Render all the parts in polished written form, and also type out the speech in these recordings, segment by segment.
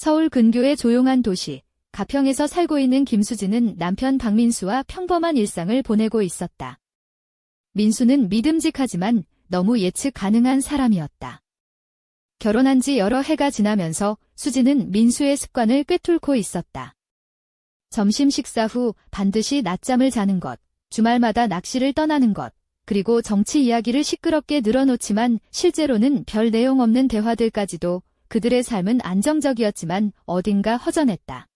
서울 근교의 조용한 도시, 가평에서 살고 있는 김수진은 남편 박민수와 평범한 일상을 보내고 있었다. 민수는 믿음직하지만 너무 예측 가능한 사람이었다. 결혼한 지 여러 해가 지나면서 수진은 민수의 습관을 꿰뚫고 있었다. 점심 식사 후 반드시 낮잠을 자는 것, 주말마다 낚시를 떠나는 것, 그리고 정치 이야기를 시끄럽게 늘어놓지만 실제로는 별 내용 없는 대화들까지도 그들의 삶은 안정적이었지만 어딘가 허전했다.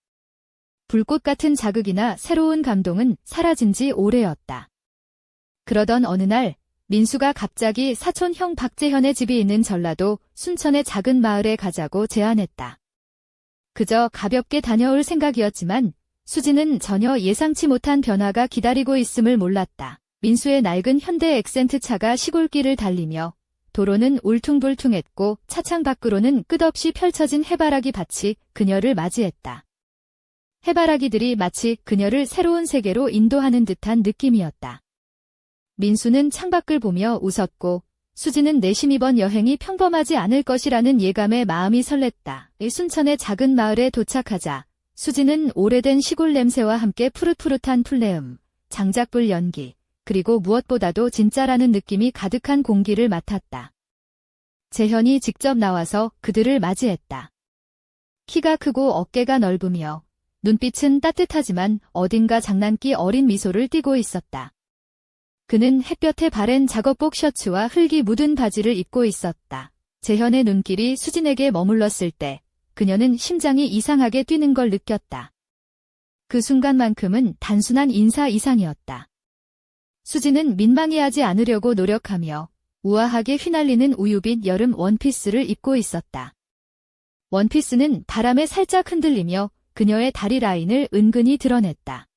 불꽃 같은 자극이나 새로운 감동은 사라진 지 오래였다. 그러던 어느 날 민수가 갑자기 사촌 형 박재현의 집이 있는 전라도 순천의 작은 마을에 가자고 제안했다. 그저 가볍게 다녀올 생각이었지만 수지는 전혀 예상치 못한 변화가 기다리고 있음을 몰랐다. 민수의 낡은 현대 엑센트 차가 시골길을 달리며 도로는 울퉁불퉁했고 차창 밖으로는 끝없이 펼쳐진 해바라기 밭이 그녀를 맞이했다. 해바라기들이 마치 그녀를 새로운 세계로 인도하는 듯한 느낌이었다. 민수는 창밖을 보며 웃었고 수지는 내심 이번 여행이 평범하지 않을 것이라는 예감에 마음이 설렜다. 순천의 작은 마을에 도착하자 수지는 오래된 시골 냄새와 함께 푸릇푸릇한 풀내음, 장작불 연기, 그리고 무엇보다도 진짜라는 느낌이 가득한 공기를 맡았다. 재현이 직접 나와서 그들을 맞이했다. 키가 크고 어깨가 넓으며 눈빛은 따뜻하지만 어딘가 장난기 어린 미소를 띠고 있었다. 그는 햇볕에 바랜 작업복 셔츠와 흙이 묻은 바지를 입고 있었다. 재현의 눈길이 수진에게 머물렀을 때 그녀는 심장이 이상하게 뛰는 걸 느꼈다. 그 순간만큼은 단순한 인사 이상이었다. 수진은 민망해하지 않으려고 노력하며 우아하게 휘날리는 우유빛 여름 원피스를 입고 있었다. 원피스는 바람에 살짝 흔들리며 그녀의 다리 라인을 은근히 드러냈다.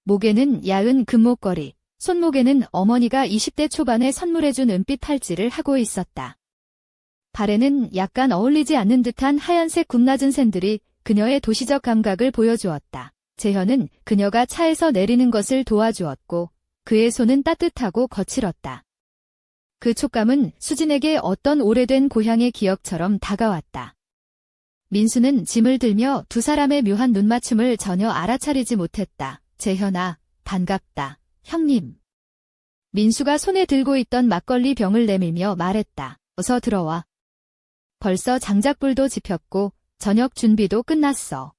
목에는 야은 금목걸이, 손목에는 어머니가 20대 초반에 선물해준 은빛 팔찌를 하고 있었다. 발에는 약간 어울리지 않는 듯한 하얀색 굽낮은 샌들이 그녀의 도시적 감각을 보여주었다. 재현은 그녀가 차에서 내리는 것을 도와주었고 그의 손은 따뜻하고 거칠었다. 그 촉감은 수진에게 어떤 오래된 고향의 기억처럼 다가왔다. 민수는 짐을 들며 두 사람의 묘한 눈맞춤을 전혀 알아차리지 못했다. 재현아, 반갑다. 형님. 민수가 손에 들고 있던 막걸리 병을 내밀며 말했다. 어서 들어와. 벌써 장작불도 지폈고 저녁 준비도 끝났어.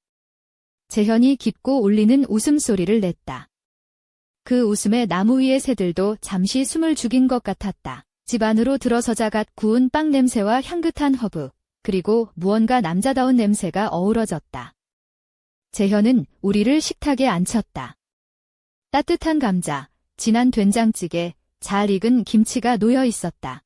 재현이 깊고 울리는 웃음소리를 냈다. 그 웃음에 나무 위의 새들도 잠시 숨을 죽인 것 같았다. 집 안으로 들어서자 갓 구운 빵 냄새와 향긋한 허브, 그리고 무언가 남자다운 냄새가 어우러졌다. 재현은 우리를 식탁에 앉혔다. 따뜻한 감자, 진한 된장찌개, 잘 익은 김치가 놓여 있었다.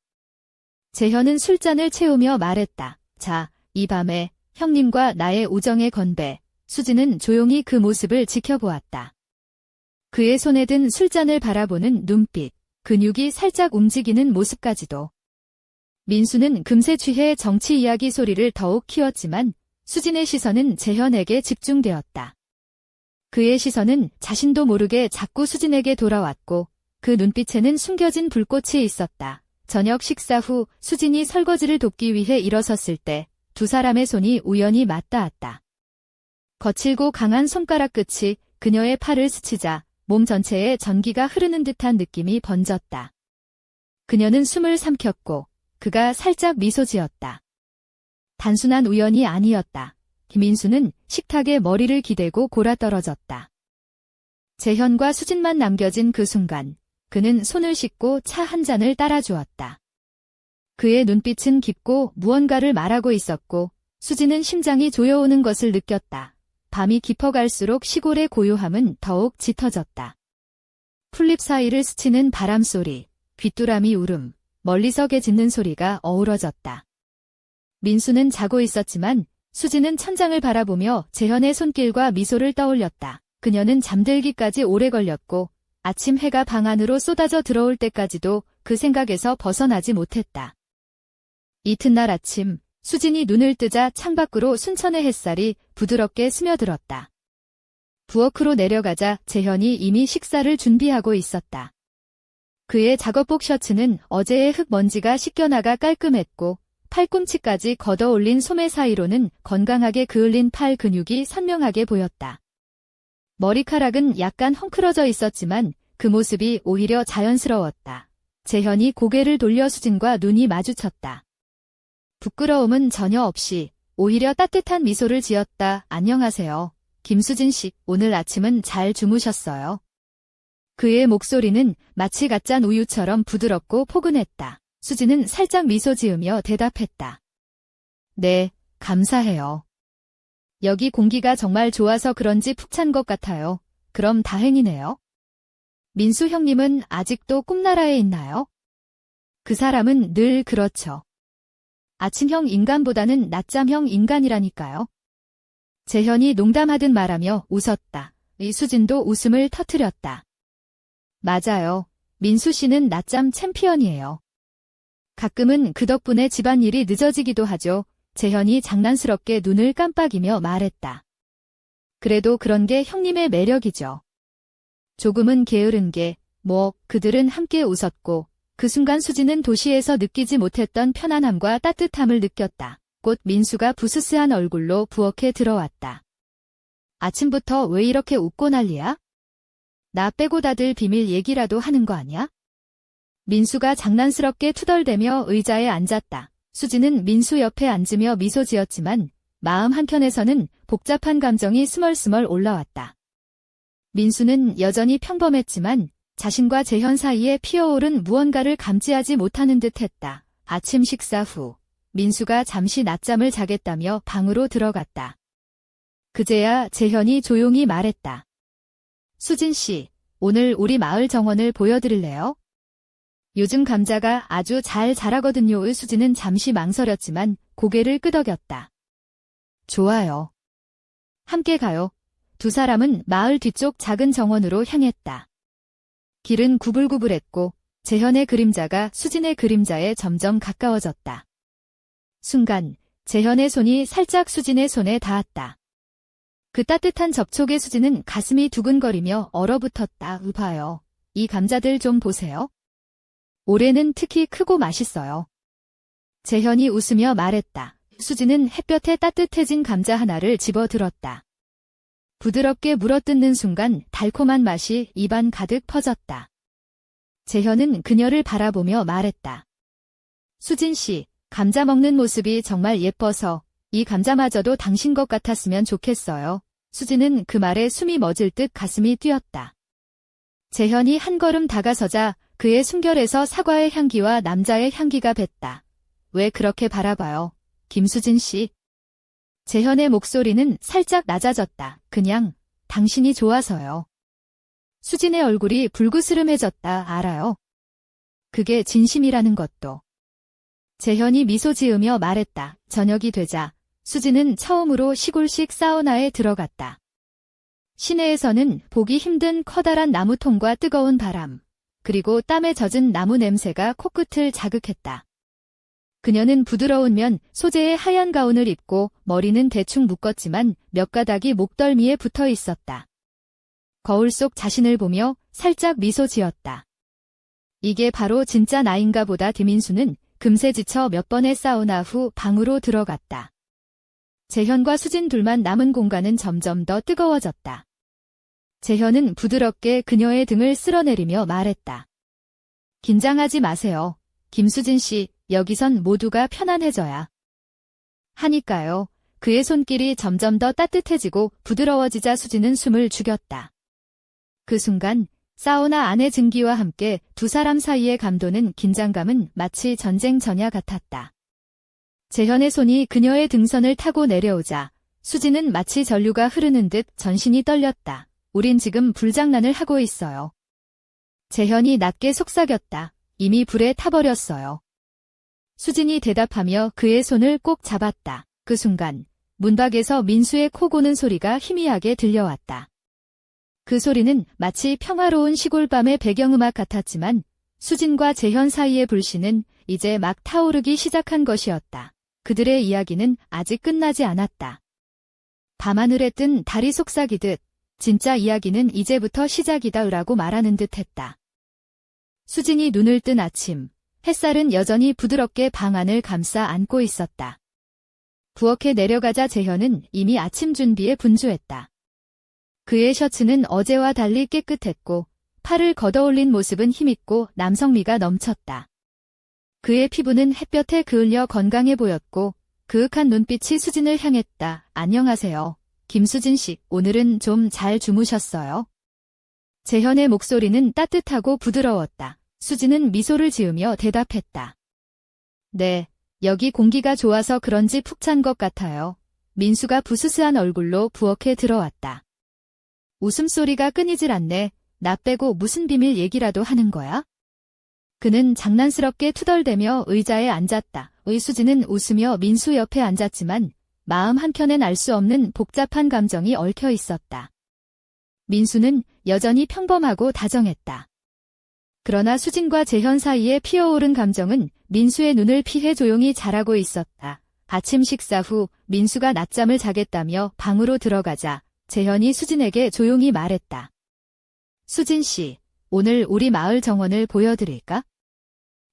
재현은 술잔을 채우며 말했다. 자, 이 밤에 형님과 나의 우정의 건배. 수지는 조용히 그 모습을 지켜보았다. 그의 손에 든 술잔을 바라보는 눈빛, 근육이 살짝 움직이는 모습까지도. 민수는 금세 취해 정치 이야기 소리를 더욱 키웠지만 수진의 시선은 재현에게 집중되었다. 그의 시선은 자신도 모르게 자꾸 수진에게 돌아왔고 그 눈빛에는 숨겨진 불꽃이 있었다. 저녁 식사 후 수진이 설거지를 돕기 위해 일어섰을 때 두 사람의 손이 우연히 맞닿았다. 거칠고 강한 손가락 끝이 그녀의 팔을 스치자 몸 전체에 전기가 흐르는 듯한 느낌이 번졌다. 그녀는 숨을 삼켰고 그가 살짝 미소 지었다. 단순한 우연이 아니었다. 김민수는 식탁에 머리를 기대고 골아떨어졌다. 재현과 수진만 남겨진 그 순간 그는 손을 씻고 차 한 잔을 따라주었다. 그의 눈빛은 깊고 무언가를 말하고 있었고 수진은 심장이 조여오는 것을 느꼈다. 밤이 깊어갈수록 시골의 고요함은 더욱 짙어졌다. 풀잎 사이를 스치는 바람소리, 귀뚜라미 울음, 멀리서 개 짖는 소리가 어우러졌다. 민수는 자고 있었지만 수진은 천장을 바라보며 재현의 손길과 미소를 떠올렸다. 그녀는 잠들기까지 오래 걸렸고 아침 해가 방 안으로 쏟아져 들어올 때까지도 그 생각에서 벗어나지 못했다. 이튿날 아침 수진이 눈을 뜨자 창밖으로 순천의 햇살이 부드럽게 스며들었다. 부엌으로 내려가자 재현이 이미 식사를 준비하고 있었다. 그의 작업복 셔츠는 어제의 흙먼지가 씻겨나가 깔끔했고 팔꿈치까지 걷어 올린 소매 사이로는 건강하게 그을린 팔 근육이 선명하게 보였다. 머리카락은 약간 헝클어져 있었지만 그 모습이 오히려 자연스러웠다. 재현이 고개를 돌려 수진과 눈이 마주쳤다. 부끄러움은 전혀 없이 오히려 따뜻한 미소를 지었다. 안녕하세요. 김수진 씨, 오늘 아침은 잘 주무셨어요? 그의 목소리는 마치 가짠 우유처럼 부드럽고 포근했다. 수진은 살짝 미소 지으며 대답했다. 네, 감사해요. 여기 공기가 정말 좋아서 그런지 푹 찬 것 같아요. 그럼 다행이네요. 민수 형님은 아직도 꿈나라에 있나요? 그 사람은 늘 그렇죠. 아침형 인간보다는 낮잠형 인간이라니까요. 재현이 농담하듯 말하며 웃었다. 수진도 웃음을 터뜨렸다. 맞아요. 민수 씨는 낮잠 챔피언이에요. 가끔은 그 덕분에 집안일이 늦어지기도 하죠. 재현이 장난스럽게 눈을 깜빡이며 말했다. 그래도 그런 게 형님의 매력이죠. 조금은 게으른 게, 그들은 함께 웃었고, 그 순간 수지는 도시에서 느끼지 못했던 편안함과 따뜻함을 느꼈다. 곧 민수가 부스스한 얼굴로 부엌에 들어왔다. 아침부터 왜 이렇게 웃고 난리야? 나 빼고 다들 비밀 얘기라도 하는 거 아니야? 민수가 장난스럽게 투덜대며 의자에 앉았다. 수지는 민수 옆에 앉으며 미소 지었지만 마음 한켠에서는 복잡한 감정이 스멀스멀 올라왔다. 민수는 여전히 평범했지만 자신과 재현 사이에 피어오른 무언가를 감지하지 못하는 듯했다. 아침 식사 후 민수가 잠시 낮잠을 자겠다며 방으로 들어갔다. 그제야 재현이 조용히 말했다. 수진 씨, 오늘 우리 마을 정원을 보여드릴래요? 요즘 감자가 아주 잘 자라거든요. 수지는 잠시 망설였지만 고개를 끄덕였다. 좋아요. 함께 가요. 두 사람은 마을 뒤쪽 작은 정원으로 향했다. 길은 구불구불했고 재현의 그림자가 수진의 그림자에 점점 가까워졌다. 순간 재현의 손이 살짝 수진의 손에 닿았다. 그 따뜻한 접촉에 수진은 가슴이 두근거리며 얼어붙었다. 봐요. 이 감자들 좀 보세요. 올해는 특히 크고 맛있어요. 재현이 웃으며 말했다. 수진은 햇볕에 따뜻해진 감자 하나를 집어들었다. 부드럽게 물어뜯는 순간 달콤한 맛이 입안 가득 퍼졌다. 재현은 그녀를 바라보며 말했다. 수진 씨, 감자 먹는 모습이 정말 예뻐서 이 감자마저도 당신 것 같았으면 좋겠어요. 수진은 그 말에 숨이 멎을 듯 가슴이 뛰었다. 재현이 한 걸음 다가서자 그의 숨결에서 사과의 향기와 남자의 향기가 뱄다. 왜 그렇게 바라봐요, 김수진 씨? 재현의 목소리는 살짝 낮아졌다. 그냥 당신이 좋아서요. 수진의 얼굴이 불그스름해졌다. 알아요. 그게 진심이라는 것도. 재현이 미소 지으며 말했다. 저녁이 되자 수진은 처음으로 시골식 사우나에 들어갔다. 시내에서는 보기 힘든 커다란 나무통과 뜨거운 바람, 그리고 땀에 젖은 나무 냄새가 코끝을 자극했다. 그녀는 부드러운 면 소재의 하얀 가운을 입고 머리는 대충 묶었지만 몇 가닥이 목덜미에 붙어 있었다. 거울 속 자신을 보며 살짝 미소 지었다. 이게 바로 진짜 나인가 보다. 김인수는 금세 지쳐 몇 번의 사우나 후 방으로 들어갔다. 재현과 수진 둘만 남은 공간은 점점 더 뜨거워졌다. 재현은 부드럽게 그녀의 등을 쓸어내리며 말했다. 긴장하지 마세요. 김수진 씨, 여기선 모두가 편안해져야 하니까요. 그의 손길이 점점 더 따뜻해지고 부드러워지자 수진은 숨을 죽였다. 그 순간 사우나 안의 증기와 함께 두 사람 사이의 감도는 긴장감은 마치 전쟁 전야 같았다. 재현의 손이 그녀의 등선을 타고 내려오자 수진은 마치 전류가 흐르는 듯 전신이 떨렸다. 우린 지금 불장난을 하고 있어요. 재현이 낮게 속삭였다. 이미 불에 타버렸어요. 수진이 대답하며 그의 손을 꼭 잡았다. 그 순간 문 밖에서 민수의 코 고는 소리가 희미하게 들려왔다. 그 소리는 마치 평화로운 시골밤의 배경음악 같았지만 수진과 재현 사이의 불씨는 이제 막 타오르기 시작한 것이었다. 그들의 이야기는 아직 끝나지 않았다. 밤하늘에 뜬 달이 속삭이듯 진짜 이야기는 이제부터 시작이다 라고 말하는 듯 했다. 수진이 눈을 뜬 아침, 햇살은 여전히 부드럽게 방 안을 감싸 안고 있었다. 부엌에 내려가자 재현은 이미 아침 준비에 분주했다. 그의 셔츠는 어제와 달리 깨끗했고 팔을 걷어올린 모습은 힘있고 남성미가 넘쳤다. 그의 피부는 햇볕에 그을려 건강해 보였고 그윽한 눈빛이 수진을 향했다. 안녕하세요. 김수진 씨, 오늘은 좀 잘 주무셨어요? 재현의 목소리는 따뜻하고 부드러웠다. 수진은 미소를 지으며 대답했다. 네, 여기 공기가 좋아서 그런지 푹 잔 것 같아요. 민수가 부스스한 얼굴로 부엌에 들어왔다. 웃음소리가 끊이질 않네. 나 빼고 무슨 비밀 얘기라도 하는 거야? 그는 장난스럽게 투덜대며 의자에 앉았다. 수진은 웃으며 민수 옆에 앉았지만 마음 한켠엔 알 수 없는 복잡한 감정이 얽혀 있었다. 민수는 여전히 평범하고 다정했다. 그러나 수진과 재현 사이에 피어오른 감정은 민수의 눈을 피해 조용히 자라고 있었다. 아침 식사 후 민수가 낮잠을 자겠다며 방으로 들어가자 재현이 수진에게 조용히 말했다. 수진 씨, 오늘 우리 마을 정원을 보여드릴까?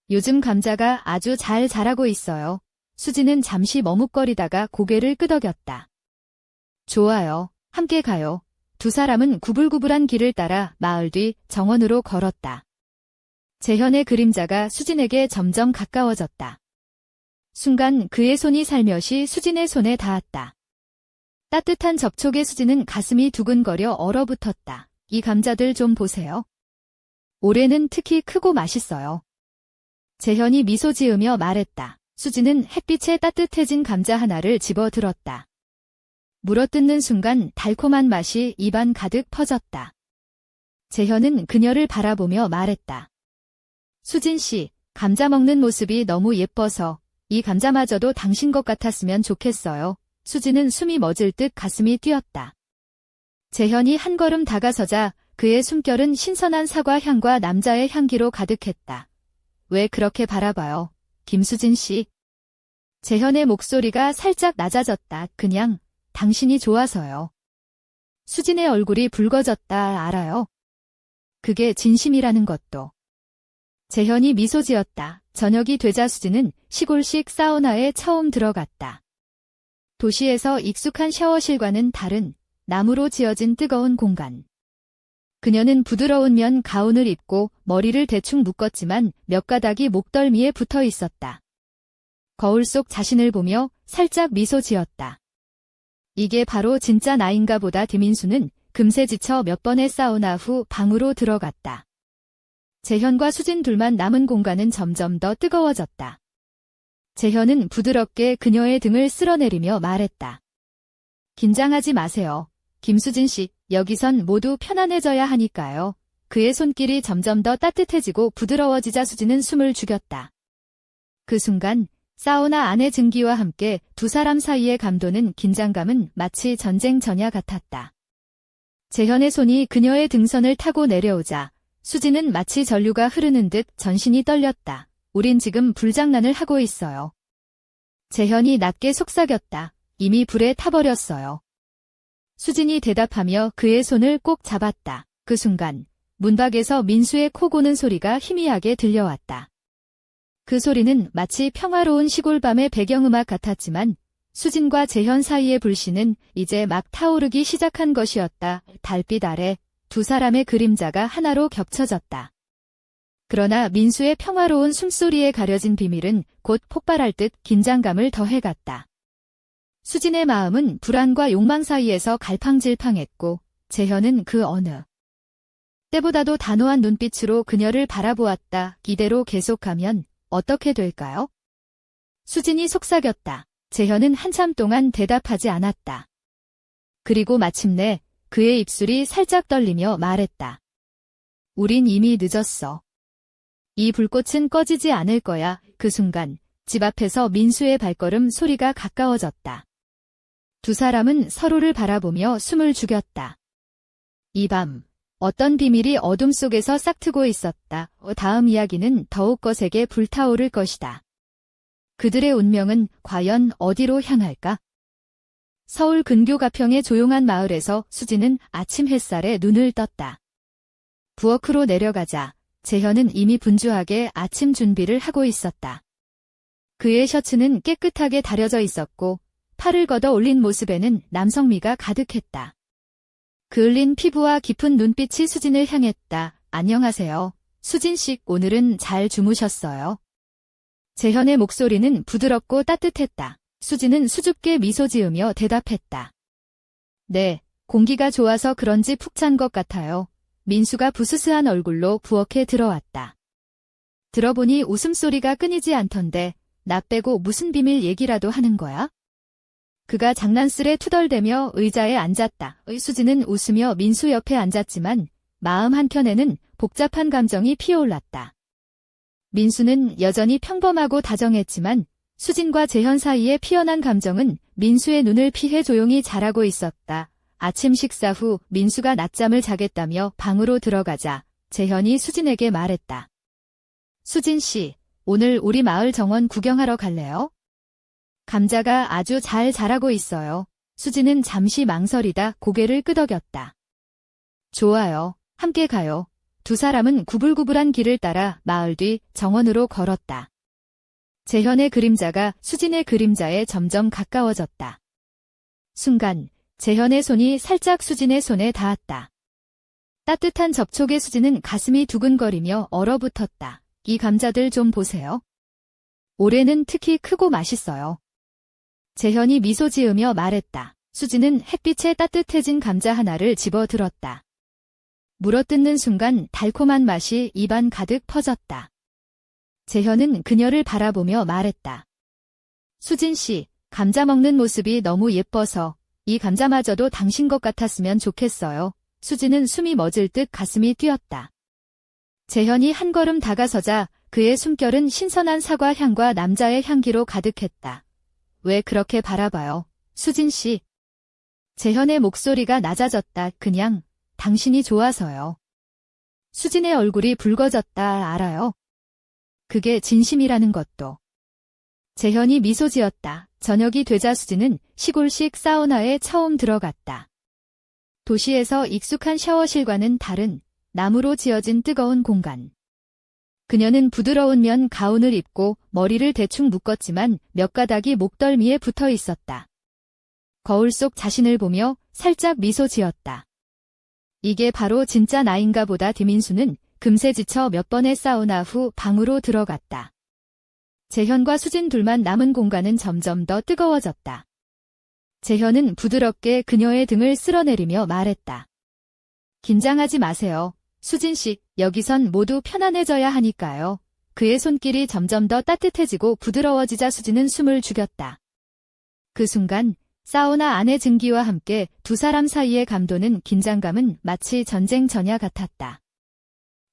요즘 감자가 아주 잘 자라고 있어요. 수진은 잠시 머뭇거리다가 고개를 끄덕였다. 좋아요. 함께 가요. 두 사람은 구불구불한 길을 따라 마을 뒤 정원으로 걸었다. 재현의 그림자가 수진에게 점점 가까워졌다. 순간 그의 손이 살며시 수진의 손에 닿았다. 따뜻한 접촉에 수진은 가슴이 두근거려 얼어붙었다. 이 감자들 좀 보세요. 올해는 특히 크고 맛있어요. 재현이 미소 지으며 말했다. 수진은 햇빛에 따뜻해진 감자 하나를 집어 들었다. 물어뜯는 순간 달콤한 맛이 입안 가득 퍼졌다. 재현은 그녀를 바라보며 말했다. 수진 씨, 감자 먹는 모습이 너무 예뻐서 이 감자마저도 당신 것 같았으면 좋겠어요. 수진은 숨이 멎을 듯 가슴이 뛰었다. 재현이 한 걸음 다가서자 그의 숨결은 신선한 사과 향과 남자의 향기로 가득했다. 왜 그렇게 바라봐요, 김수진 씨? 재현의 목소리가 살짝 낮아졌다. 그냥 당신이 좋아서요. 수진의 얼굴이 붉어졌다. 알아요. 그게 진심이라는 것도. 재현이 미소 지었다. 저녁이 되자 수진은 시골식 사우나에 처음 들어갔다. 도시에서 익숙한 샤워실과는 다른 나무로 지어진 뜨거운 공간. 그녀는 부드러운 면 가운을 입고 머리를 대충 묶었지만 몇 가닥이 목덜미에 붙어 있었다. 거울 속 자신을 보며 살짝 미소 지었다. 이게 바로 진짜 나인가 보다. 김민수는 금세 지쳐 몇 번의 사우나 후 방으로 들어갔다. 재현과 수진 둘만 남은 공간은 점점 더 뜨거워졌다. 재현은 부드럽게 그녀의 등을 쓸어내리며 말했다. 긴장하지 마세요. 김수진 씨, 여기선 모두 편안해져야 하니까요. 그의 손길이 점점 더 따뜻해지고 부드러워지자 수진은 숨을 죽였다. 그 순간 사우나 안의 증기와 함께 두 사람 사이의 감도는 긴장감은 마치 전쟁 전야 같았다. 재현의 손이 그녀의 등선을 타고 내려오자 수진은 마치 전류가 흐르는 듯 전신이 떨렸다. 우린 지금 불장난을 하고 있어요. 재현이 낮게 속삭였다. 이미 불에 타버렸어요. 수진이 대답하며 그의 손을 꼭 잡았다. 그 순간 문밖에서 민수의 코 고는 소리가 희미하게 들려왔다. 그 소리는 마치 평화로운 시골밤의 배경음악 같았지만 수진과 재현 사이의 불씨는 이제 막 타오르기 시작한 것이었다. 달빛 아래 두 사람의 그림자가 하나로 겹쳐졌다. 그러나 민수의 평화로운 숨소리에 가려진 비밀은 곧 폭발할 듯 긴장감을 더해갔다. 수진의 마음은 불안과 욕망 사이에서 갈팡질팡했고 재현은 그 어느 때보다도 단호한 눈빛으로 그녀를 바라보았다. 이대로 계속하면 어떻게 될까요? 수진이 속삭였다. 재현은 한참 동안 대답하지 않았다. 그리고 마침내 그의 입술이 살짝 떨리며 말했다. 우린 이미 늦었어. 이 불꽃은 꺼지지 않을 거야. 그 순간 집 앞에서 민수의 발걸음 소리가 가까워졌다. 두 사람은 서로를 바라보며 숨을 죽였다. 이 밤 어떤 비밀이 어둠 속에서 싹트고 있었다. 다음 이야기는 더욱 거세게 불타오를 것이다. 그들의 운명은 과연 어디로 향할까? 서울 근교 가평의 조용한 마을에서 수진은 아침 햇살에 눈을 떴다. 부엌으로 내려가자 재현은 이미 분주하게 아침 준비를 하고 있었다. 그의 셔츠는 깨끗하게 다려져 있었고 팔을 걷어 올린 모습에는 남성미가 가득했다. 그을린 피부와 깊은 눈빛이 수진을 향했다. 안녕하세요. 수진씨, 오늘은 잘 주무셨어요? 재현의 목소리는 부드럽고 따뜻했다. 수진은 수줍게 미소 지으며 대답했다. 네, 공기가 좋아서 그런지 푹 잔 것 같아요. 민수가 부스스한 얼굴로 부엌에 들어왔다. 들어보니 웃음소리가 끊이지 않던데 나 빼고 무슨 비밀 얘기라도 하는 거야? 그가 장난스레 투덜대며 의자에 앉았다. 수진은 웃으며 민수 옆에 앉았지만 마음 한켠에는 복잡한 감정이 피어올랐다. 민수는 여전히 평범하고 다정했지만 수진과 재현 사이에 피어난 감정은 민수의 눈을 피해 조용히 자라고 있었다. 아침 식사 후 민수가 낮잠을 자겠다며 방으로 들어가자 재현이 수진에게 말했다. 수진 씨, 오늘 우리 마을 정원 구경하러 갈래요? 감자가 아주 잘 자라고 있어요. 수진은 잠시 망설이다 고개를 끄덕였다. 좋아요. 함께 가요. 두 사람은 구불구불한 길을 따라 마을 뒤 정원으로 걸었다. 재현의 그림자가 수진의 그림자에 점점 가까워졌다. 순간 재현의 손이 살짝 수진의 손에 닿았다. 따뜻한 접촉에 수진은 가슴이 두근거리며 얼어붙었다. 이 감자들 좀 보세요. 올해는 특히 크고 맛있어요. 재현이 미소 지으며 말했다. 수진은 햇빛에 따뜻해진 감자 하나를 집어들었다. 물어뜯는 순간 달콤한 맛이 입안 가득 퍼졌다. 재현은 그녀를 바라보며 말했다. 수진 씨, 감자 먹는 모습이 너무 예뻐서 이 감자마저도 당신 것 같았으면 좋겠어요. 수진은 숨이 멎을 듯 가슴이 뛰었다. 재현이 한 걸음 다가서자 그의 숨결은 신선한 사과 향과 남자의 향기로 가득했다. 왜 그렇게 바라봐요, 수진 씨? 재현의 목소리가 낮아졌다. 그냥 당신이 좋아서요. 수진의 얼굴이 붉어졌다. 알아요. 그게 진심이라는 것도. 재현이 미소 지었다. 저녁이 되자 수진은 시골식 사우나에 처음 들어갔다. 도시에서 익숙한 샤워실과는 다른 나무로 지어진 뜨거운 공간. 그녀는 부드러운 면 가운을 입고 머리를 대충 묶었지만 몇 가닥이 목덜미에 붙어 있었다. 거울 속 자신을 보며 살짝 미소 지었다. 이게 바로 진짜 나인가 보다. 김민수는 금세 지쳐 몇 번의 사우나 후 방으로 들어갔다. 재현과 수진 둘만 남은 공간은 점점 더 뜨거워졌다. 재현은 부드럽게 그녀의 등을 쓸어내리며 말했다. 긴장하지 마세요. 수진 씨, 여기선 모두 편안해져야 하니까요. 그의 손길이 점점 더 따뜻해지고 부드러워지자 수진은 숨을 죽였다. 그 순간 사우나 안의 증기와 함께 두 사람 사이의 감도는 긴장감은 마치 전쟁 전야 같았다.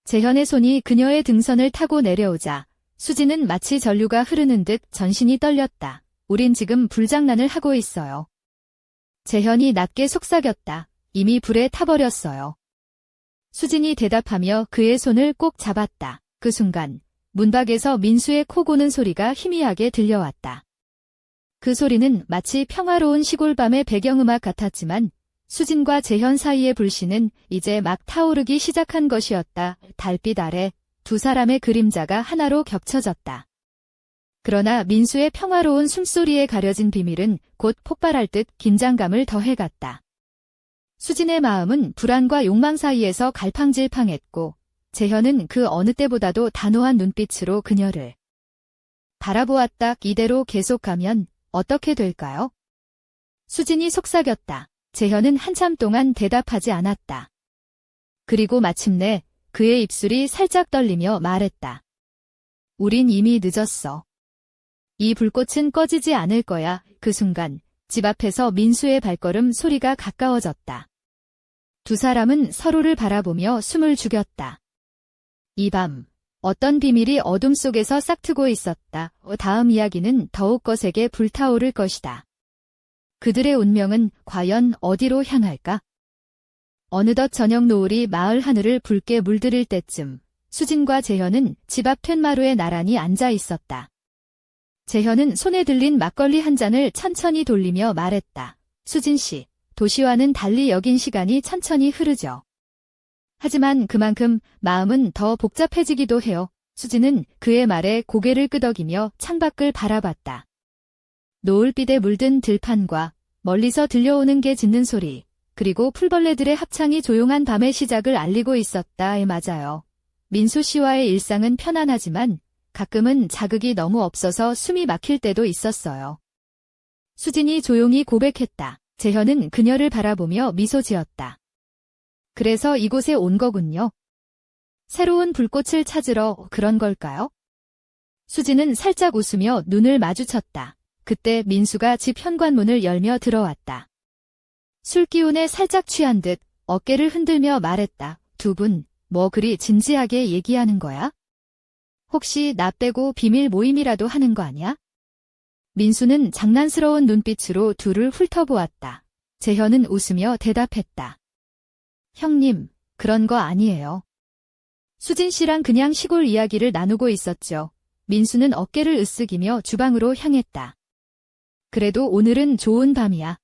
재현의 손이 그녀의 등선을 타고 내려오자 수진은 마치 전류가 흐르는 듯 전신이 떨렸다. 우린 지금 불장난을 하고 있어요. 재현이 낮게 속삭였다. 이미 불에 타버렸어요. 수진이 대답하며 그의 손을 꼭 잡았다. 그 순간 문 밖에서 민수의 코 고는 소리가 희미하게 들려왔다. 그 소리는 마치 평화로운 시골밤의 배경음악 같았지만 수진과 재현 사이의 불씨는 이제 막 타오르기 시작한 것이었다. 달빛 아래 두 사람의 그림자가 하나로 겹쳐졌다. 그러나 민수의 평화로운 숨소리에 가려진 비밀은 곧 폭발할 듯 긴장감을 더해갔다. 수진의 마음은 불안과 욕망 사이에서 갈팡질팡했고 재현은 그 어느 때보다도 단호한 눈빛으로 그녀를 바라보았다. 이대로 계속가면 어떻게 될까요? 수진이 속삭였다. 재현은 한참 동안 대답하지 않았다. 그리고 마침내 그의 입술이 살짝 떨리며 말했다. 우린 이미 늦었어. 이 불꽃은 꺼지지 않을 거야. 그 순간 집 앞에서 민수의 발걸음 소리가 가까워졌다. 두 사람은 서로를 바라보며 숨을 죽였다. 이 밤 어떤 비밀이 어둠 속에서 싹트고 있었다. 다음 이야기는 더욱 거세게 불타오를 것이다. 그들의 운명은 과연 어디로 향할까? 어느덧 저녁 노을이 마을 하늘을 붉게 물들일 때쯤 수진과 재현은 집 앞 툇마루에 나란히 앉아 있었다. 재현은 손에 들린 막걸리 한 잔을 천천히 돌리며 말했다. 수진 씨, 도시와는 달리 여긴 시간이 천천히 흐르죠. 하지만 그만큼 마음은 더 복잡해지기도 해요. 수지는 그의 말에 고개를 끄덕이며 창밖을 바라봤다. 노을빛에 물든 들판과 멀리서 들려오는 개 짖는 소리, 그리고 풀벌레들의 합창이 조용한 밤의 시작을 알리고 있었다. 맞아요. 민수 씨와의 일상은 편안하지만 가끔은 자극이 너무 없어서 숨이 막힐 때도 있었어요. 수진이 조용히 고백했다. 재현은 그녀를 바라보며 미소 지었다. 그래서 이곳에 온 거군요. 새로운 불꽃을 찾으러 그런 걸까요? 수진은 살짝 웃으며 눈을 마주쳤다. 그때 민수가 집 현관문을 열며 들어왔다. 술 기운에 살짝 취한 듯 어깨를 흔들며 말했다. 두 분, 뭐 그리 진지하게 얘기하는 거야? 혹시 나 빼고 비밀 모임이라도 하는 거 아니야? 민수는 장난스러운 눈빛으로 둘을 훑어보았다. 재현은 웃으며 대답했다. 형님, 그런 거 아니에요. 수진 씨랑 그냥 시골 이야기를 나누고 있었죠. 민수는 어깨를 으쓱이며 주방으로 향했다. 그래도 오늘은 좋은 밤이야.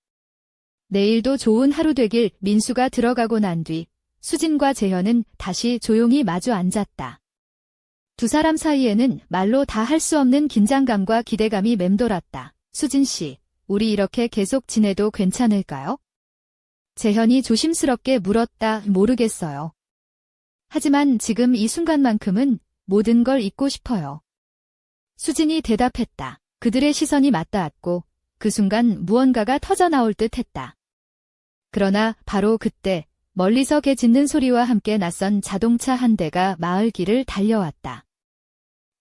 내일도 좋은 하루 되길. 민수가 들어가고 난 뒤 수진과 재현은 다시 조용히 마주 앉았다. 두 사람 사이에는 말로 다 할 수 없는 긴장감과 기대감이 맴돌았다. 수진 씨, 우리 이렇게 계속 지내도 괜찮을까요? 재현이 조심스럽게 물었다. 모르겠어요. 하지만 지금 이 순간만큼은 모든 걸 잊고 싶어요. 수진이 대답했다. 그들의 시선이 맞닿았고 그 순간 무언가가 터져나올 듯 했다. 그러나 바로 그때 멀리서 개 짖는 소리와 함께 낯선 자동차 한 대가 마을 길을 달려왔다.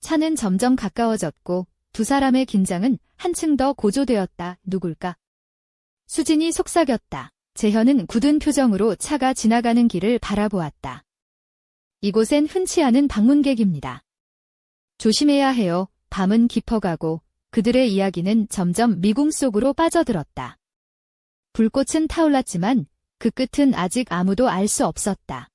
차는 점점 가까워졌고 두 사람의 긴장은 한층 더 고조되었다. 누굴까? 수진이 속삭였다. 재현은 굳은 표정으로 차가 지나가는 길을 바라보았다. 이곳엔 흔치 않은 방문객입니다. 조심해야 해요. 밤은 깊어가고 그들의 이야기는 점점 미궁 속으로 빠져들었다. 불꽃은 타올랐지만 그 끝은 아직 아무도 알 수 없었다.